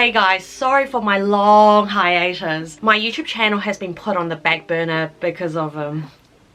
Hey guys, sorry for my long hiatus. My YouTube channel has been put on the back burner because of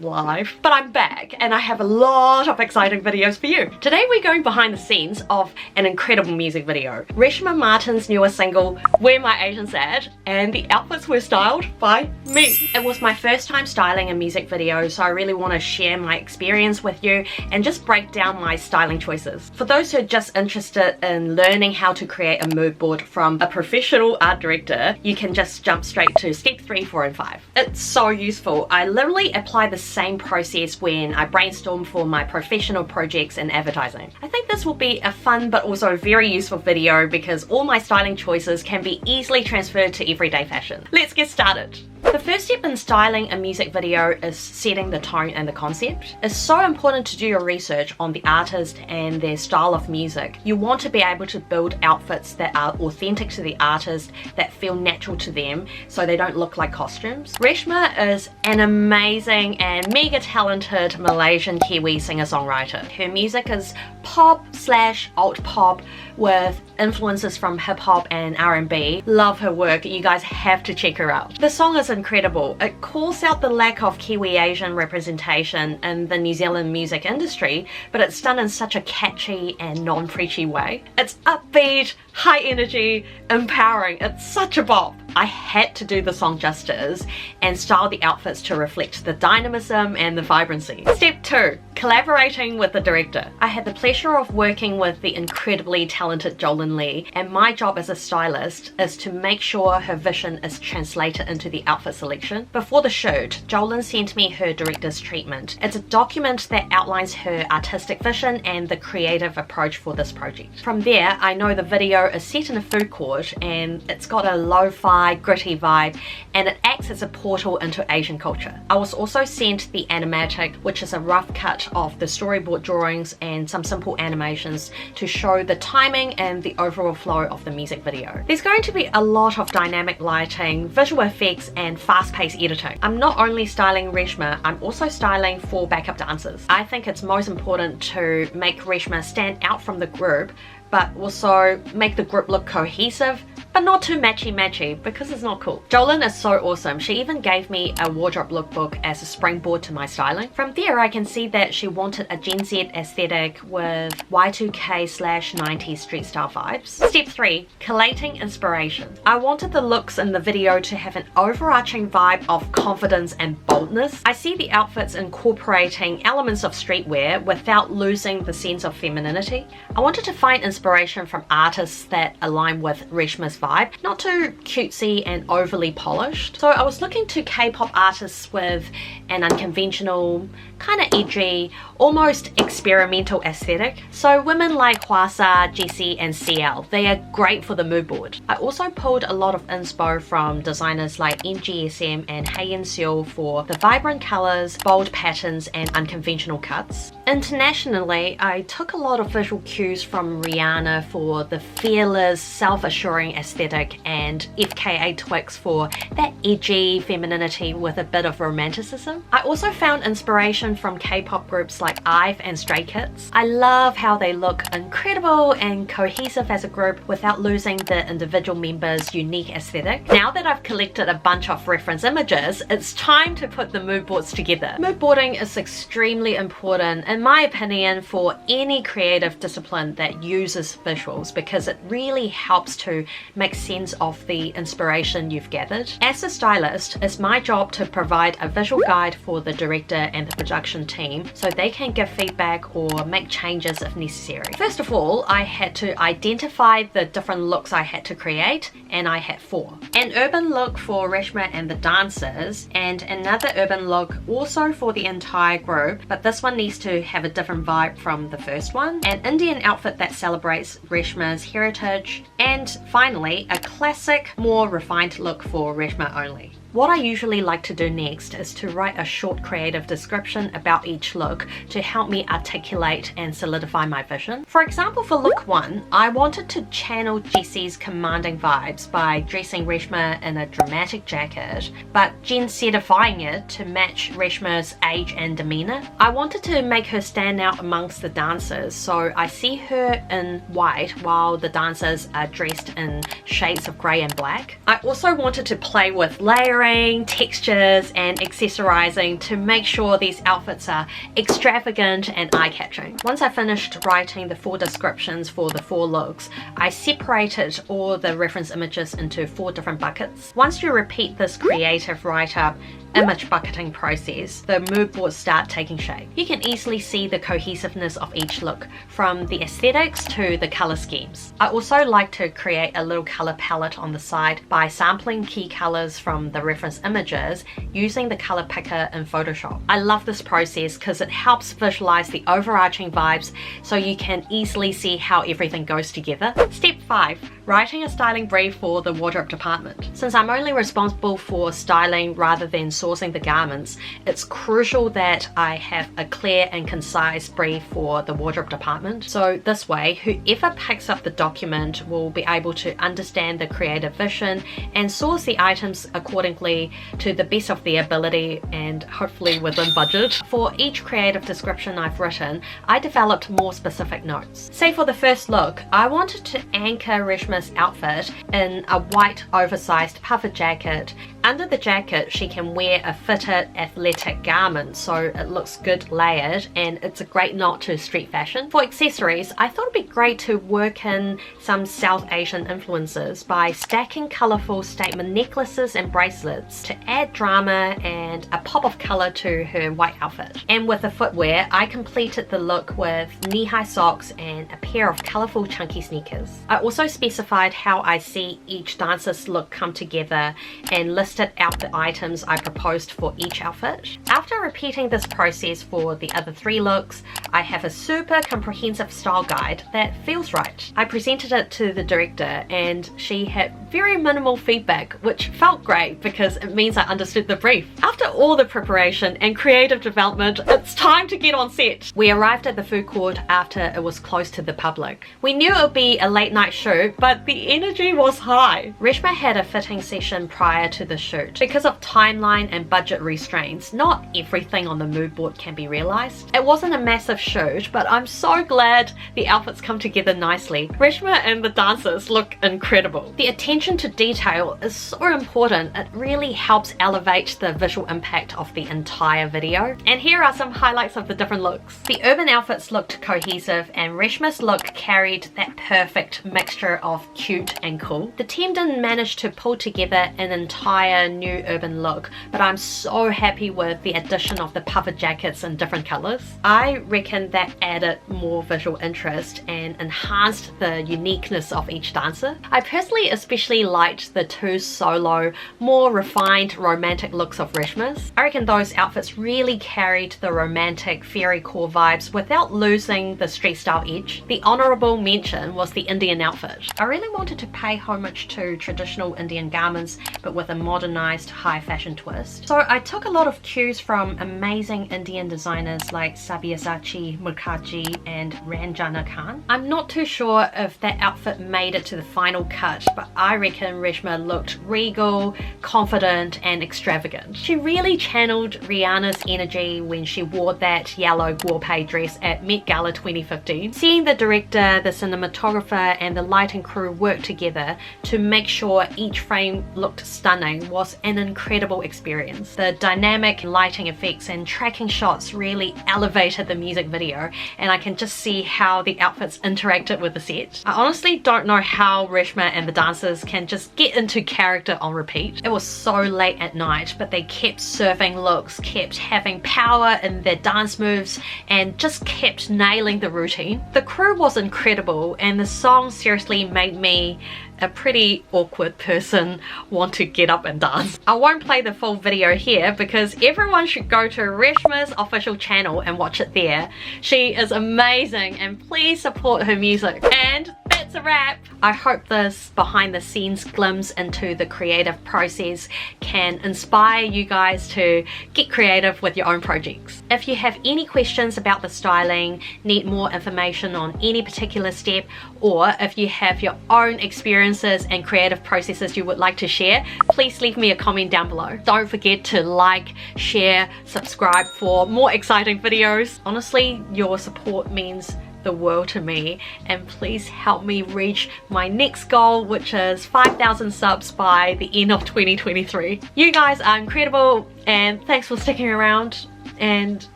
life, but I'm back and I have a lot of exciting videos for you. Today we're going behind the scenes of an incredible music video, Reshma Martin's newest single, Where My Asians At, and the outfits were styled by me. It was my first time styling a music video, so I really want to share my experience with you and just break down my styling choices. For those who are just interested in learning how to create a mood board from a professional art director, you can just jump straight to step 3, 4 and 5. It's so useful. I literally apply the same process when I brainstorm for my professional projects in advertising. I think this will be a fun but also very useful video because all my styling choices can be easily transferred to everyday fashion. Let's get started. The first step in styling a music video is setting the tone and the concept. It's so important to do your research on the artist and their style of music. You want to be able to build outfits that are authentic to the artist, that feel natural to them, so they don't look like costumes. Reshma is an amazing and mega talented Malaysian Kiwi singer-songwriter. Her music is pop/alt pop with influences from hip-hop and R&B. Love her work, you guys have to check her out. The song is incredible. It calls out the lack of Kiwi Asian representation in the New Zealand music industry, but it's done in such a catchy and non-preachy way. It's upbeat, high energy, empowering. It's such a bop. I had to do the song justice and style the outfits to reflect the dynamism and the vibrancy. Step 2. Collaborating with the director. I had the pleasure of working with the incredibly talented Jolin Lee, and my job as a stylist is to make sure her vision is translated into the outfit selection. Before the shoot, Jolin sent me her director's treatment. It's a document that outlines her artistic vision and the creative approach for this project. From there, I know the video is set in a food court and it's got a lo-fi, gritty vibe, and it acts as a portal into Asian culture. I was also sent the animatic, which is a rough cut of the storyboard drawings and some simple animations to show the timing and the overall flow of the music video. There's going to be a lot of dynamic lighting, visual effects and fast-paced editing. I'm not only styling Reshma, I'm also styling 4 backup dancers. I think it's most important to make Reshma stand out from the group, but also make the group look cohesive, but not too matchy because it's not cool. Jolin is so awesome. She even gave me a wardrobe lookbook as a springboard to my styling. From there, I can see that she wanted a Gen Z aesthetic with Y2K/90s street style vibes. Step 3. Collating inspiration. I wanted the looks in the video to have an overarching vibe of confidence and boldness. I see the outfits incorporating elements of streetwear without losing the sense of femininity. I wanted to find inspiration from artists that align with Reshma's vibe, not too cutesy and overly polished. So I was looking to K-pop artists with an unconventional, kind of edgy, almost experimental aesthetic. So women like Hwasa, Jessie and CL, they are great for the mood board. I also pulled a lot of inspo from designers like NGSM and Haein Seol for the vibrant colors, bold patterns and unconventional cuts. Internationally, I took a lot of visual cues from Rihanna for the fearless, self-assuring aesthetic and FKA Twigs for that edgy femininity with a bit of romanticism. I also found inspiration from K-pop groups like IVE and Stray Kids. I love how they look incredible and cohesive as a group without losing the individual members' unique aesthetic. Now that I've collected a bunch of reference images, it's time to put the mood boards together. Mood boarding is extremely important, in my opinion, for any creative discipline that uses visuals because it really helps to make sense of the inspiration you've gathered. As a stylist, it's my job to provide a visual guide for the director and the production team so they can give feedback or make changes if necessary. First of all, I had to identify the different looks I had to create, and I had 4. An urban look for Reshma and the dancers, and another urban look also for the entire group, but this one needs to have a different vibe from the first one. An Indian outfit that celebrates Reshma's heritage, and finally a classic, more refined look for Reshma only. What I usually like to do next is to write a short creative description about each look to help me articulate and solidify my vision. For example, for look 1, I wanted to channel Jessie's commanding vibes by dressing Reshma in a dramatic jacket, but gen-setifying it to match Reshma's age and demeanor. I wanted to make her stand out amongst the dancers, so I see her in white while the dancers are dressed in shades of grey and black. I also wanted to play with layering, textures, and accessorizing to make sure these outfits are extravagant and eye-catching. Once I finished writing the 4 descriptions for the 4 looks, I separated all the reference images into 4 different buckets. Once you repeat this creative write-up image bucketing process, the mood boards start taking shape. You can easily see the cohesiveness of each look, from the aesthetics to the color schemes. I also like to create a little color palette on the side by sampling key colors from the reference images using the color picker in Photoshop. I love this process because it helps visualize the overarching vibes so you can easily see how everything goes together. Step 5. Writing a styling brief for the wardrobe department. Since I'm only responsible for styling rather than sourcing the garments, it's crucial that I have a clear and concise brief for the wardrobe department. So this way, whoever picks up the document will be able to understand the creative vision and source the items accordingly to the best of their ability and hopefully within budget. For each creative description I've written, I developed more specific notes. Say for the first look, I wanted to anchor Reshma's outfit in a white oversized puffer jacket. Under the jacket, she can wear a fitted athletic garment so it looks good layered, and it's a great nod to street fashion. For accessories, I thought it'd be great to work in some South Asian influences by stacking colorful statement necklaces and bracelets to add drama and a pop of color to her white outfit. And with the footwear, I completed the look with knee-high socks and a pair of colorful chunky sneakers. I also specified how I see each dancer's look come together and listed out the items I proposed for each outfit. After repeating this process for the other 3 looks, I have a super comprehensive style guide that feels right. I presented it to the director and she had very minimal feedback, which felt great because it means I understood the brief. After all the preparation and creative development, it's time to get on set. We arrived at the food court after it was closed to the public. We knew it would be a late night shoot, but the energy was high. Reshma had a fitting session prior to the shoot. Because of timeline and budget restraints, not everything on the mood board can be realized. It wasn't a massive shoot, but I'm so glad the outfits come together nicely. Reshma and the dancers look incredible. The attention to detail is so important. It really helps elevate the visual impact of the entire video. And here are some highlights of the different looks. The urban outfits looked cohesive and Reshma's look carried that perfect mixture of cute and cool. The team didn't manage to pull together an entire new urban look, but I'm so happy with the addition of the puffer jackets in different colors. I reckon that added more visual interest and enhanced the uniqueness of each dancer. I personally especially liked the 2 solo, more refined romantic looks of Reshma's. I reckon those outfits really carried the romantic fairy core vibes without losing the street style edge. The honorable mention was the Indian outfit. I really wanted to pay homage to traditional Indian garments, but with a modernized high fashion twist. So I took a lot of cues from amazing Indian designers like Sabyasachi Mukherjee and Ranjana Khan. I'm not too sure if that outfit made it to the final cut, but I reckon Reshma looked regal, confident and extravagant. She really channeled Rihanna's energy when she wore that yellow guape dress at Met Gala 2015. Seeing the director, the cinematographer and the lighting crew work together to make sure each frame looked stunning was an incredible experience. The dynamic lighting effects and tracking shots really elevated the music video, and I can just see how the outfits interacted with the set. I honestly don't know how Reshma and the dancers can just get into character on repeat. It was so late at night, but they kept surfing looks, kept having power in their dance moves, and just kept nailing the routine. The crew was incredible, and the song seriously made me, a pretty awkward person, want to get up and dance. I won't play the full video here because everyone should go to Reshma's official channel and watch it there. She is amazing, and please support her music. And that's that's a wrap. I hope this behind the scenes glimpse into the creative process can inspire you guys to get creative with your own projects. If you have any questions about the styling, need more information on any particular step, or if you have your own experiences and creative processes you would like to share, please leave me a comment down below. Don't forget to like, share, subscribe for more exciting videos. Honestly, your support means the world to me, and please help me reach my next goal, which is 5,000 subs by the end of 2023. You guys are incredible, and thanks for sticking around, and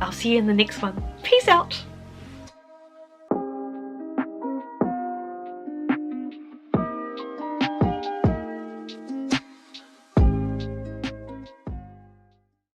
I'll see you in the next one. Peace out.